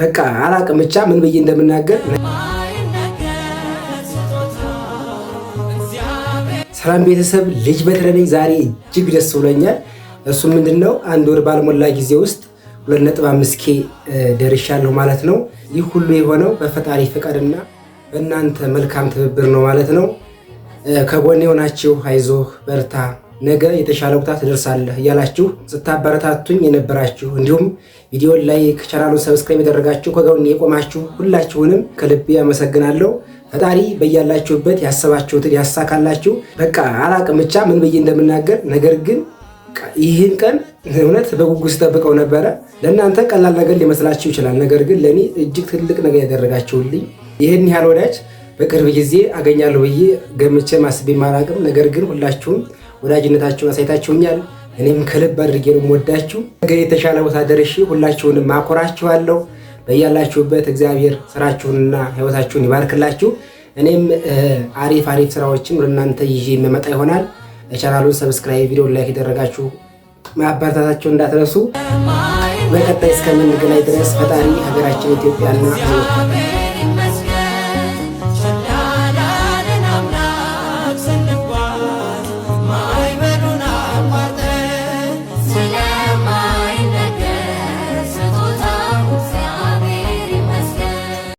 በቃ አላቅም ብቻ ምን ብዬ እንደምናገር። ሰላም ቤተሰብ፣ ልጅ በትረነኝ ዛሬ እጅግ ደስ ብሎኛል። እሱ ምንድነው አንድ ወር ባልሞላ ጊዜ ውስጥ 2.5K ደርሻለሁ ማለት ነው። ይህ ሁሉ የሆነው በፈጣሪ ፍቃድና በእናንተ መልካም ትብብር ነው ማለት ነው። ከጎኔ የሆናችሁ አይዞህ በርታ፣ ነገ የተሻለ ቦታ ትደርሳለህ እያላችሁ ስታበረታቱኝ የነበራችሁ እንዲሁም ቪዲዮን ላይክ፣ ቻናሉን ሰብስክራይብ ያደረጋችሁ ከጎኔ የቆማችሁ ሁላችሁንም ከልቤ አመሰግናለሁ። ፈጣሪ በያላችሁበት ያሰባችሁትን ያሳካላችሁ። በቃ አላቅም ብቻ ምን ብዬ እንደምናገር። ነገር ግን ይህን ቀን እውነት በጉጉት ስጠብቀው ነበረ። ለእናንተ ቀላል ነገር ሊመስላችሁ ይችላል። ነገር ግን ለእኔ እጅግ ትልቅ ነገር ያደረጋችሁልኝ፣ ይህን ያህል ወዳጅ በቅርብ ጊዜ አገኛለሁ ብዬ ገምቼ ማስቤ አላቅም። ነገር ግን ሁላችሁም ወዳጅነታችሁን አሳይታችሁኛል። እኔም ከልብ አድርጌ ነው የምወዳችሁ። ነገ የተሻለ ቦታ ደርሼ ሁላችሁንም ማኮራችኋለሁ። በያላችሁበት እግዚአብሔር ስራችሁንና ህይወታችሁን ይባርክላችሁ። እኔም አሪፍ ስራዎችን ወደ እናንተ ይዤ የምመጣ ይሆናል። ቻናሉን ሰብስክራይብ፣ ቪዲዮ ላይክ ያደረጋችሁ ማበረታታችሁን እንዳትረሱ። በቀጣይ እስከምንገናኝ ድረስ ፈጣሪ ሀገራችን ኢትዮጵያና